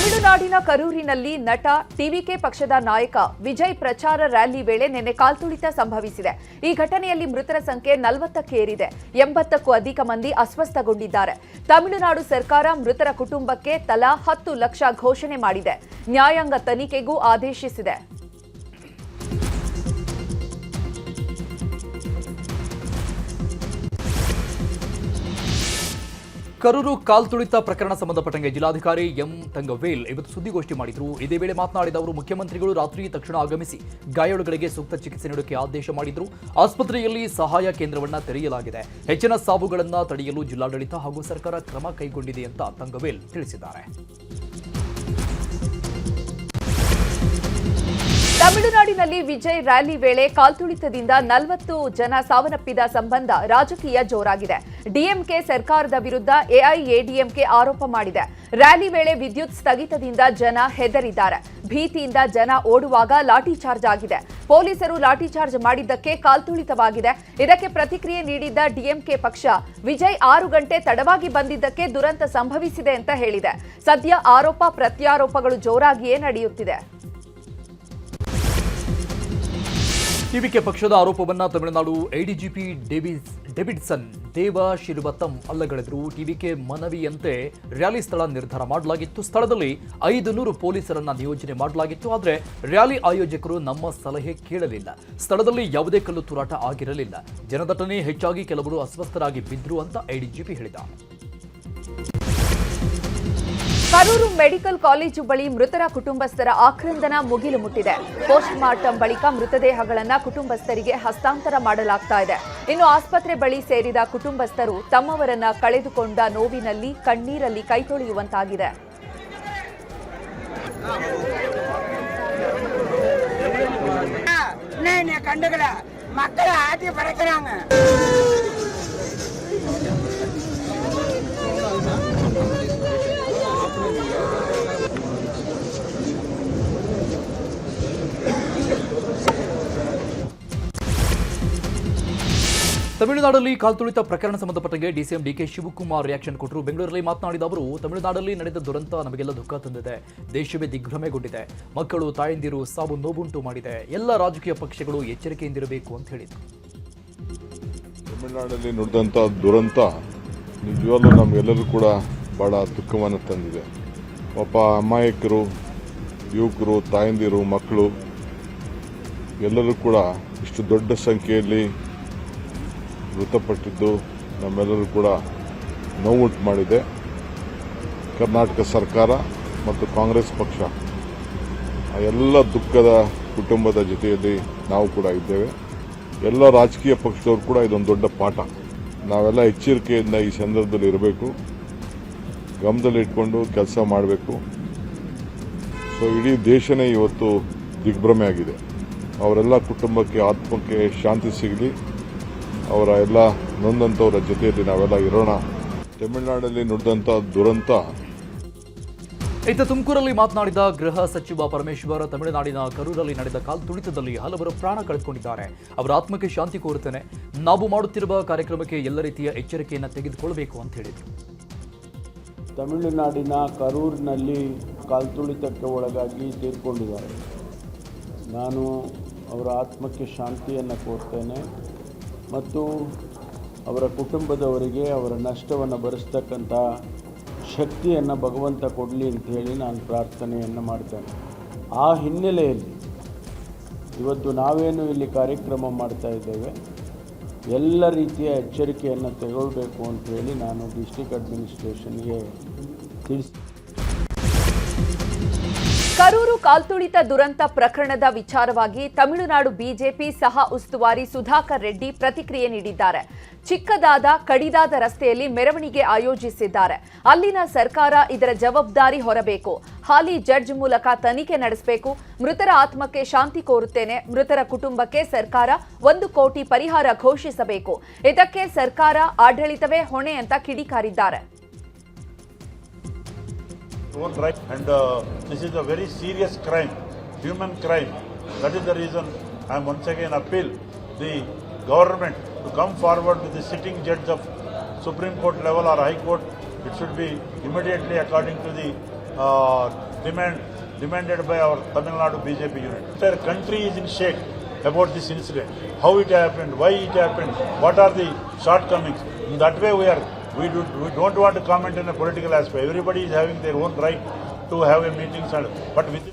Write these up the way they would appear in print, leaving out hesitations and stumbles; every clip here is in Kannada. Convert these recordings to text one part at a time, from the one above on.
ತಮಿಳುನಾಡಿನ ಕರೂರಿನಲ್ಲಿ ನಟ ಟಿವಿಕೆ ಪಕ್ಷದ ನಾಯಕ ವಿಜಯ್ ಪ್ರಚಾರ ರ್ಯಾಲಿ ವೇಳೆ ನಿನ್ನೆ ಕಾಲ್ತುಳಿತ ಸಂಭವಿಸಿದೆ. ಈ ಘಟನೆಯಲ್ಲಿ ಮೃತರ ಸಂಖ್ಯೆ 40ಕ್ಕೆ ಏರಿದೆ. 80ಕ್ಕೂ ಅಧಿಕ ಮಂದಿ ಅಸ್ವಸ್ಥಗೊಂಡಿದ್ದಾರೆ. ತಮಿಳುನಾಡು ಸರ್ಕಾರ ಮೃತರ ಕುಟುಂಬಕ್ಕೆ ತಲಾ 10 ಲಕ್ಷ ಘೋಷಣೆ ಮಾಡಿದೆ. ನ್ಯಾಯಾಂಗ ತನಿಖೆಗೂ ಆದೇಶಿಸಿದೆ. ಕರೂರು ಕಾಲ್ತುಳಿತ ಪ್ರಕರಣ ಸಂಬಂಧಪಟ್ಟಂಗೆ ಜಿಲ್ಲಾಧಿಕಾರಿ ಎಂ ತಂಗವೇಲ್ ಇವತ್ತು ಸುದ್ದಿಗೋಷ್ಠಿ ಮಾಡಿದ್ರು. ಇದೇ ವೇಳೆ ಮಾತನಾಡಿದ ಅವರು, ಮುಖ್ಯಮಂತ್ರಿಗಳು ರಾತ್ರಿ ತಕ್ಷಣ ಆಗಮಿಸಿ ಗಾಯಾಳುಗಳಿಗೆ ಸೂಕ್ತ ಚಿಕಿತ್ಸೆ ನೀಡೋಕೆ ಆದೇಶ ಮಾಡಿದ್ರು. ಆಸ್ಪತ್ರೆಯಲ್ಲಿ ಸಹಾಯ ಕೇಂದ್ರವನ್ನ ತೆರೆಯಲಾಗಿದೆ. ಹೆಚ್ಚಿನ ಸಾವುಗಳನ್ನು ತಡೆಯಲು ಜಿಲ್ಲಾಡಳಿತ ಹಾಗೂ ಸರ್ಕಾರ ಕ್ರಮ ಕೈಗೊಂಡಿದೆ ಅಂತ ತಂಗವೇಲ್ ತಿಳಿಸಿದ್ದಾರೆ. ತಮಿಳುನಾಡಿನಲ್ಲಿ ವಿಜಯ್ ರ್ಯಾಲಿ ವೇಳೆ ಕಾಲ್ತುಳಿತದಿಂದ 40 ಜನ ಸಾವನ್ನಪ್ಪಿದ ಸಂಬಂಧ ರಾಜಕೀಯ ಜೋರಾಗಿದೆ. ಡಿಎಂಕೆ ಸರ್ಕಾರದ ವಿರುದ್ಧ ಎಐಎಡಿಎಂಕೆ ಆರೋಪ ಮಾಡಿದೆ. ರ್ಯಾಲಿ ವೇಳೆ ವಿದ್ಯುತ್ ಸ್ಥಗಿತದಿಂದ ಜನ ಹೆದರಿದ್ದಾರೆ. ಭೀತಿಯಿಂದ ಜನ ಓಡುವಾಗ ಲಾಠಿ ಚಾರ್ಜ್ ಆಗಿದೆ. ಪೊಲೀಸರು ಲಾಠಿ ಚಾರ್ಜ್ ಮಾಡಿದ್ದಕ್ಕೆ ಕಾಲ್ತುಳಿತವಾಗಿದೆ. ಇದಕ್ಕೆ ಪ್ರತಿಕ್ರಿಯೆ ನೀಡಿದ್ದ ಡಿಎಂಕೆ ಪಕ್ಷ ವಿಜಯ್ 6 ಗಂಟೆ ತಡವಾಗಿ ಬಂದಿದ್ದಕ್ಕೆ ದುರಂತ ಸಂಭವಿಸಿದೆ ಅಂತ ಹೇಳಿದೆ. ಸದ್ಯ ಆರೋಪ ಪ್ರತ್ಯಾರೋಪಗಳು ಜೋರಾಗಿಯೇ ನಡೆಯುತ್ತಿದೆ. ಟಿವಿಕೆ ಪಕ್ಷದ ಆರೋಪವನ್ನ ತಮಿಳುನಾಡು ಎಡಿಜಿಪಿ ಡೇವಿಡ್ಸನ್ ದೇವಶಿಲ್ವತಂ ಅಲ್ಲಗಳೆದರು. ಟಿವಿಕೆ ಮನವಿಯಂತೆ ರ್ಯಾಲಿ ಸ್ಥಳ ನಿರ್ಧಾರ ಮಾಡಲಾಗಿತ್ತು. ಸ್ಥಳದಲ್ಲಿ 500 ಪೊಲೀಸರನ್ನ ನಿಯೋಜನೆ ಮಾಡಲಾಗಿತ್ತು. ಆದರೆ ರ್ಯಾಲಿ ಆಯೋಜಕರು ನಮ್ಮ ಸಲಹೆ ಕೇಳಲಿಲ್ಲ. ಸ್ಥಳದಲ್ಲಿ ಯಾವುದೇ ಕಲ್ಲು ತೂರಾಟ ಆಗಿರಲಿಲ್ಲ. ಜನದಟ್ಟಣೆ ಹೆಚ್ಚಾಗಿ ಕೆಲವರು ಅಸ್ವಸ್ಥರಾಗಿ ಬಿದ್ರು ಅಂತ ಎಡಿಜಿಪಿ ಹೇಳಿದ. ಕರೂರು ಮೆಡಿಕಲ್ ಕಾಲೇಜು ಬಳಿ ಮೃತರ ಕುಟುಂಬಸ್ಥರ ಆಕ್ರಂದನ ಮುಗಿಲು ಮುಟ್ಟಿದೆ. ಪೋಸ್ಟ್ ಮಾರ್ಟಂ ಬಳಿಕ ಮೃತದೇಹಗಳನ್ನು ಕುಟುಂಬಸ್ಥರಿಗೆ ಹಸ್ತಾಂತರ ಮಾಡಲಾಗ್ತಾ ಇದೆ. ಇನ್ನು ಆಸ್ಪತ್ರೆ ಬಳಿ ಸೇರಿದ ಕುಟುಂಬಸ್ಥರು ತಮ್ಮವರನ್ನ ಕಳೆದುಕೊಂಡ ನೋವಿನಲ್ಲಿ ಕಣ್ಣೀರಲ್ಲಿ ಕೈತೊಳೆಯುವಂತಾಗಿದೆ. ಮಕ್ಕಳ ಆಟಿ ಬರಕರಾಂಗ ತಮಿಳುನಾಡಲ್ಲಿ ಕಾಲ್ತುಳಿತ ಪ್ರಕರಣ ಸಂಬಂಧಪಟ್ಟಂಗೆ ಡಿಸಿಎಂ ಡಿಕೆ ಶಿವಕುಮಾರ್ ರಿಯಾಕ್ಷನ್ ಕೊಟ್ಟರು. ಬೆಂಗಳೂರಲ್ಲಿ ಮಾತನಾಡಿದ ಅವರು, ತಮಿಳುನಾಡಲ್ಲಿ ನಡೆದ ದುರಂತ ನಮಗೆಲ್ಲ ದುಃಖ ತಂದಿದೆ. ದೇಶವೇ ದಿಗ್ಭ್ರಮೆಗೊಂಡಿದೆ. ಮಕ್ಕಳು ತಾಯಂದಿರು ಸಾವು ನೋವುಂಟು ಮಾಡಿದೆ. ಎಲ್ಲ ರಾಜಕೀಯ ಪಕ್ಷಗಳು ಎಚ್ಚರಿಕೆಯಿಂದಿರಬೇಕು ಅಂತ ಹೇಳಿದರು. ತಮಿಳುನಾಡಲ್ಲಿ ನಡೆದಂಥ ದುರಂತ ನಿಜವಾಗ್ಲೂ ನಮಗೆಲ್ಲರೂ ಕೂಡ ಬಹಳ ದುಃಖವನ್ನು ತಂದಿದೆ. ಪಾಪ ಅಮಾಯಕರು, ಯುವಕರು, ತಾಯಂದಿರು, ಮಕ್ಕಳು ಎಲ್ಲರೂ ಕೂಡ ಇಷ್ಟು ದೊಡ್ಡ ಸಂಖ್ಯೆಯಲ್ಲಿ ಮೃತಪಟ್ಟಿದ್ದು ನಮ್ಮೆಲ್ಲರೂ ಕೂಡ ನೋವುಂಟು ಮಾಡಿದೆ. ಕರ್ನಾಟಕ ಸರ್ಕಾರ ಮತ್ತು ಕಾಂಗ್ರೆಸ್ ಪಕ್ಷ ಆ ಎಲ್ಲ ದುಃಖದ ಕುಟುಂಬದ ಜೊತೆಯಲ್ಲಿ ನಾವು ಕೂಡ ಇದ್ದೇವೆ. ಎಲ್ಲ ರಾಜಕೀಯ ಪಕ್ಷದವರು ಕೂಡ ಇದೊಂದು ದೊಡ್ಡ ಪಾಠ. ನಾವೆಲ್ಲ ಎಚ್ಚರಿಕೆಯಿಂದ ಈ ಸಂದರ್ಭದಲ್ಲಿ ಇರಬೇಕು, ಗಮನದಲ್ಲಿಟ್ಕೊಂಡು ಕೆಲಸ ಮಾಡಬೇಕು. ಸೊ ಇಡೀ ದೇಶನೇ ಇವತ್ತು ದಿಗ್ಭ್ರಮೆ ಆಗಿದೆ. ಅವರೆಲ್ಲ ಕುಟುಂಬಕ್ಕೆ, ಆತ್ಮಕ್ಕೆ ಶಾಂತಿ ಸಿಗಲಿ. ಅವರ ಎಲ್ಲ ನೊಂದಂಥವರ ಜೊತೆಯಲ್ಲಿ ನಾವೆಲ್ಲ ಇರೋಣ. ತಮಿಳುನಾಡಲ್ಲಿ ನಡೆದಂಥ ದುರಂತ. ಇತ್ತ ತುಮಕೂರಲ್ಲಿ ಮಾತನಾಡಿದ ಗೃಹ ಸಚಿವ ಪರಮೇಶ್ವರ್, ತಮಿಳುನಾಡಿನ ಕರೂರಲ್ಲಿ ನಡೆದ ಕಾಲ್ತುಳಿತದಲ್ಲಿ ಹಲವರು ಪ್ರಾಣ ಕಳೆದುಕೊಂಡಿದ್ದಾರೆ. ಅವರ ಆತ್ಮಕ್ಕೆ ಶಾಂತಿ ಕೋರುತ್ತೇನೆ. ನಾವು ಮಾಡುತ್ತಿರುವ ಕಾರ್ಯಕ್ರಮಕ್ಕೆ ಎಲ್ಲ ರೀತಿಯ ಎಚ್ಚರಿಕೆಯನ್ನು ತೆಗೆದುಕೊಳ್ಳಬೇಕು ಅಂತ ಹೇಳಿದರು. ತಮಿಳುನಾಡಿನ ಕರೂರಿನಲ್ಲಿ ಕಾಲ್ತುಳಿತಕ್ಕೆ ಒಳಗಾಗಿ ತೀರ್ಕೊಂಡಿದ್ದಾರೆ. ನಾನು ಅವರ ಆತ್ಮಕ್ಕೆ ಶಾಂತಿಯನ್ನು ಕೋರ್ತೇನೆ ಮತ್ತು ಅವರ ಕುಟುಂಬದವರಿಗೆ ಅವರ ನಷ್ಟವನ್ನು ಭರಿಸ್ತಕ್ಕಂಥ ಶಕ್ತಿಯನ್ನು ಭಗವಂತ ಕೊಡಲಿ ಅಂತ ಹೇಳಿ ನಾನು ಪ್ರಾರ್ಥನೆಯನ್ನು ಮಾಡ್ತೇನೆ. ಆ ಹಿನ್ನೆಲೆಯಲ್ಲಿ ಇವತ್ತು ನಾವೇನು ಇಲ್ಲಿ ಕಾರ್ಯಕ್ರಮ ಮಾಡ್ತಾ ಇದ್ದೇವೆ, ಎಲ್ಲ ರೀತಿಯ ಎಚ್ಚರಿಕೆಯನ್ನು ತಗೊಳ್ಬೇಕು ಅಂತ ಹೇಳಿ ನಾನು ಡಿಸ್ಟ್ರಿಕ್ಟ್ ಅಡ್ಮಿನಿಸ್ಟ್ರೇಷನ್ಗೆ ತಿಳಿಸಿ. ಕರೂರು ಕಾಲ್ತುಳಿತ ದುರಂತ ಪ್ರಕರಣದ ವಿಚಾರವಾಗಿ ತಮಿಳುನಾಡು ಬಿಜೆಪಿ ಸಹ ಉಸ್ತುವಾರಿ ಸುಧಾಕರ್ ರೆಡ್ಡಿ ಪ್ರತಿಕ್ರಿಯೆ ನೀಡಿದ್ದಾರೆ. ಚಿಕ್ಕದಾದ ಕಡಿದಾದ ರಸ್ತೆಯಲ್ಲಿ ಮೆರವಣಿಗೆ ಆಯೋಜಿಸಿದ್ದಾರೆ. ಅಲ್ಲಿನ ಸರ್ಕಾರ ಇದರ ಜವಾಬ್ದಾರಿ ಹೊರಬೇಕು. ಹಾಲಿ ಜಡ್ಜ್ ಮೂಲಕ ತನಿಖೆ ನಡೆಸಬೇಕು. ಮೃತರ ಆತ್ಮಕ್ಕೆ ಶಾಂತಿ ಕೋರುತ್ತೇನೆ. ಮೃತರ ಕುಟುಂಬಕ್ಕೆ ಸರ್ಕಾರ 1 ಕೋಟಿ ಪರಿಹಾರ ಘೋಷಿಸಬೇಕು. ಇದಕ್ಕೆ ಸರ್ಕಾರ ಆಡಳಿತವೇ ಹೊಣೆ ಅಂತ ಕಿಡಿಕಾರಿದ್ದಾರೆ. Own right, and this is a very serious crime, human crime. That is the reason I am once again appeal the government to come forward with the sitting judge of Supreme Court level or High Court. It should be immediately according to the demanded by our Tamil Nadu BJP unit. Their country is in shake about this incident. How it happened, why it happened, what are the shortcomings. In that way we don't want to comment in a political aspect. Everybody is having their own right to have a meeting, but with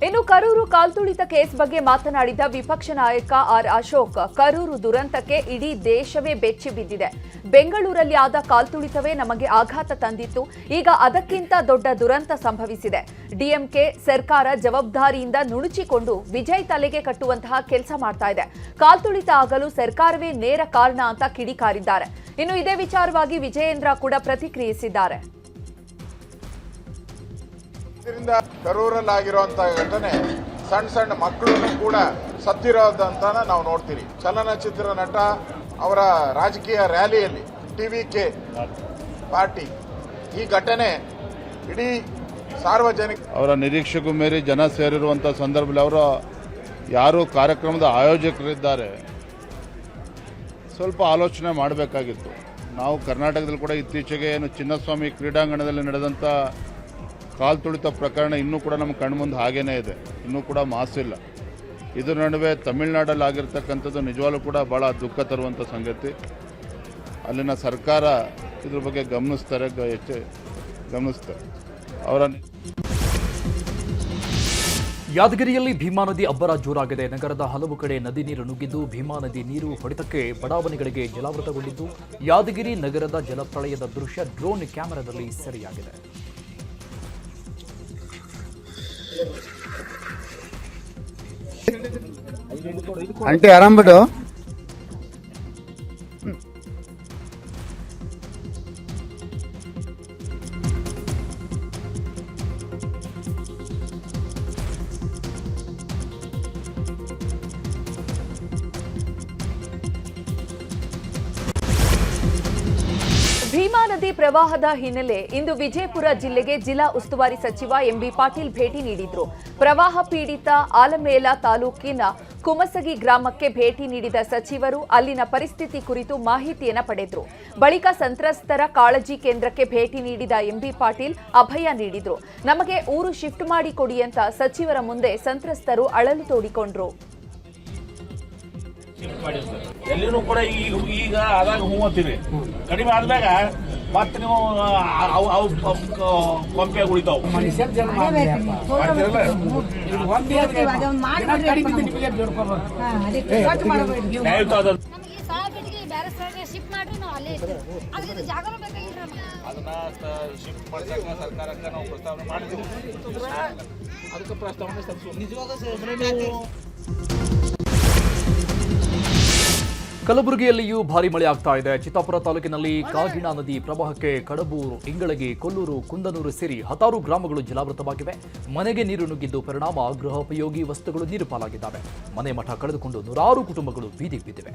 ಇನ್ನು ಕರೂರು ಕಾಲ್ತುಳಿತ ಕೇಸ್ ಬಗ್ಗೆ ಮಾತನಾಡಿದ ವಿಪಕ್ಷ ನಾಯಕ ಆರ್ ಅಶೋಕ್, ಕರೂರು ದುರಂತಕ್ಕೆ ಇಡೀ ದೇಶವೇ ಬೆಚ್ಚಿ ಬಿದ್ದಿದೆ. ಬೆಂಗಳೂರಲ್ಲಿ ಆದ ಕಾಲ್ತುಳಿತವೇ ನಮಗೆ ಆಘಾತ ತಂದಿತ್ತು. ಈಗ ಅದಕ್ಕಿಂತ ದೊಡ್ಡ ದುರಂತ ಸಂಭವಿಸಿದೆ. ಡಿಎಂಕೆ ಸರ್ಕಾರ ಜವಾಬ್ದಾರಿಯಿಂದ ನುಣುಚಿಕೊಂಡು ವಿಜಯ್ ತಲೆಗೆ ಕಟ್ಟುವಂತಹ ಕೆಲಸ ಮಾಡ್ತಾ ಇದೆ. ಕಾಲ್ತುಳಿತ ಆಗಲು ಸರ್ಕಾರವೇ ನೇರ ಕಾರಣ ಅಂತ ಕಿಡಿಕಾರಿದ್ದಾರೆ. ಇನ್ನು ಇದೇ ವಿಚಾರವಾಗಿ ವಿಜಯೇಂದ್ರ ಕೂಡ ಪ್ರತಿಕ್ರಿಯಿಸಿದ್ದಾರೆ. ಇದರಿಂದ ಕರೂರಲ್ಲಾಗಿರುವಂತಹ ಘಟನೆ ಸಣ್ಣ ಮಕ್ಕಳನ್ನು ಕೂಡ ಸತ್ತಿರೋದಂತ ನಾವು ನೋಡ್ತೀವಿ. ಚಲನಚಿತ್ರ ನಟ ಅವರ ರಾಜಕೀಯ ರ್ಯಾಲಿಯಲ್ಲಿ ಟಿವಿಕೆ ಪಾರ್ಟಿ ಈ ಘಟನೆ ಇಡೀ ಸಾರ್ವಜನಿಕ ಅವರ ನಿರೀಕ್ಷೆಗೂ ಮೀರಿ ಜನ ಸೇರಿರುವಂಥ ಸಂದರ್ಭದಲ್ಲಿ ಅವರು ಯಾರು ಕಾರ್ಯಕ್ರಮದ ಆಯೋಜಕರಿದ್ದಾರೆ ಸ್ವಲ್ಪ ಆಲೋಚನೆ ಮಾಡಬೇಕಾಗಿತ್ತು. ನಾವು ಕರ್ನಾಟಕದಲ್ಲಿ ಕೂಡ ಇತ್ತೀಚೆಗೆ ಏನು ಚಿನ್ನಸ್ವಾಮಿ ಕ್ರೀಡಾಂಗಣದಲ್ಲಿ ನಡೆದಂಥ ಕಾಲ್ತುಳಿತ ಪ್ರಕರಣ ಇನ್ನೂ ಕೂಡ ನಮ್ಮ ಕಣ್ಮುಂದೆ ಹಾಗೇನೇ ಇದೆ, ಇನ್ನೂ ಕೂಡ ಮಾಸಿಲ್ಲ. ಇದರ ನಡುವೆ ತಮಿಳುನಾಡಲ್ಲಿ ಆಗಿರ್ತಕ್ಕಂಥದ್ದು ನಿಜವಾಗ್ಲೂ ಕೂಡ ಭಾಳ ದುಃಖ ತರುವಂಥ ಸಂಗತಿ. ಅಲ್ಲಿನ ಸರ್ಕಾರ ಇದ್ರ ಬಗ್ಗೆ ಗಮನಿಸ್ತಾರೆ ಅವರ ಯಾದಗಿರಿಯಲ್ಲಿ ಭೀಮಾ ನದಿ ಅಬ್ಬರ ಜೋರಾಗಿದೆ. ನಗರದ ಹಲವು ಕಡೆ ನದಿ ನೀರು ನುಗ್ಗಿದ್ದು ಭೀಮಾ ನದಿ ನೀರು ಹೊಡೆತಕ್ಕೆ ಬಡಾವಣೆಗಳಿಗೆ ಜಲಾವೃತಗೊಂಡಿದ್ದು ಯಾದಗಿರಿ ನಗರದ ಜಲಪ್ರಳಯದ ದೃಶ್ಯ ಡ್ರೋನ್ ಕ್ಯಾಮೆರಾದಲ್ಲಿ ಸೆರೆಯಾಗಿದೆ. ಆಂಟಿ ಆರಾಮ್ ಬಿಡು. ಭೀಮಾ ನದಿ ಪ್ರವಾಹದ ಹಿನ್ನೆಲೆ ಇಂದು ವಿಜಯಪುರ ಜಿಲ್ಲೆಗೆ ಜಿಲ್ಲಾ ಉಸ್ತುವಾರಿ ಸಚಿವ ಎಂಬಿ ಪಾಟೀಲ್ ಭೇಟಿ ನೀಡಿದ್ರು. ಪ್ರವಾಹ ಪೀಡಿತ ಆಲಮೇಲ ತಾಲೂಕಿನ ಕುಮಸಗಿ ಗ್ರಾಮಕ್ಕೆ ಭೇಟಿ ನೀಡಿದ ಸಚಿವರು ಅಲ್ಲಿನ ಪರಿಸ್ಥಿತಿ ಕುರಿತು ಮಾಹಿತಿಯನ್ನು ಪಡೆದರು. ಬಳಿಕ ಸಂತ್ರಸ್ತರ ಕಾಳಜಿ ಕೇಂದ್ರಕ್ಕೆ ಭೇಟಿ ನೀಡಿದ ಎಂಬಿ ಪಾಟೀಲ್ ಅಭಯ ನೀಡಿದ್ರು. ನಮಗೆ ಊರು ಶಿಫ್ಟ್ ಮಾಡಿ ಕೊಡಿ ಅಂತ ಸಚಿವರ ಮುಂದೆ ಸಂತ್ರಸ್ತರು ಅಳಲು ತೋಡಿಕೊಂಡ್ರು. ಎಲ್ಲಿನೂ ಕೂಡ ಈಗ ಆದಾಗ ಹೂ ಅಂತೀರಿ, ಕಡಿಮೆ ಆದ್ಮ್ಯಾಗ ಮತ್ತೆ ನೀವು ಕೊಂಪೆ ಉಳಿತಾವ್. ಅದನ್ನ ಶಿಫ್ಟ್ ಮಾಡಿದಾಗ ಸರ್ಕಾರಕ್ಕೆ ನಾವು ಪ್ರಸ್ತಾವನೆ ಮಾಡ್ತೀವಿ. ಅದಕ್ಕೆ ಪ್ರಸ್ತಾವನೆ ಕಲಬುರಗಿಯಲ್ಲಿಯೂ ಭಾರಿ ಮಳೆ ಆಗ್ತಾ ಇದೆ. ಚಿತ್ತಾಪುರ ತಾಲೂಕಿನಲ್ಲಿ ಕಾಗಿಣಾ ನದಿ ಪ್ರವಾಹಕ್ಕೆ ಕಡಬೂರು, ಇಂಗಳಗಿ, ಕೊಲ್ಲೂರು, ಕುಂದನೂರು ಸೇರಿ 10 ಗ್ರಾಮಗಳು ಜಲಾವೃತವಾಗಿವೆ. ಮನೆಗೆ ನೀರು ನುಗ್ಗಿದ್ದು ಪರಿಣಾಮ ಗೃಹೋಪಯೋಗಿ ವಸ್ತುಗಳು ನೀರು ಪಾಲಾಗಿದ್ದಾವೆ. ಮನೆ ಮಠ ಕಳೆದುಕೊಂಡು 100 ಕುಟುಂಬಗಳು ಬೀದಿಗೆ ಬಿದ್ದಿವೆ.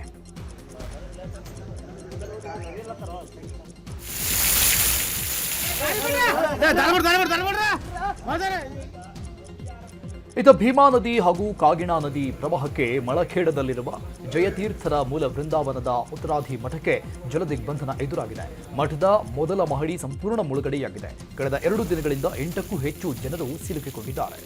ಇತ ಭೀಮಾ ನದಿ ಹಾಗೂ ಕಾಗಿಣಾ ನದಿ ಪ್ರವಾಹಕ್ಕೆ ಮಳಖೇಡದಲ್ಲಿರುವ ಜಯತೀರ್ಥರ ಮೂಲ ವೃಂದಾವನದ ಉತ್ತರಾಧಿ ಮಠಕ್ಕೆ ಜಲದಿಗ್ಬಂಧನ ಎದುರಾಗಿದೆ. ಮಠದ ಮೊದಲ ಮಹಡಿ ಸಂಪೂರ್ಣ ಮುಳುಗಡೆಯಾಗಿದೆ. ಕಳೆದ 2 ದಿನಗಳಿಂದ 8ಕ್ಕೂ ಹೆಚ್ಚು ಜನರು ಸಿಲುಕಿಕೊಂಡಿದ್ದಾರೆ.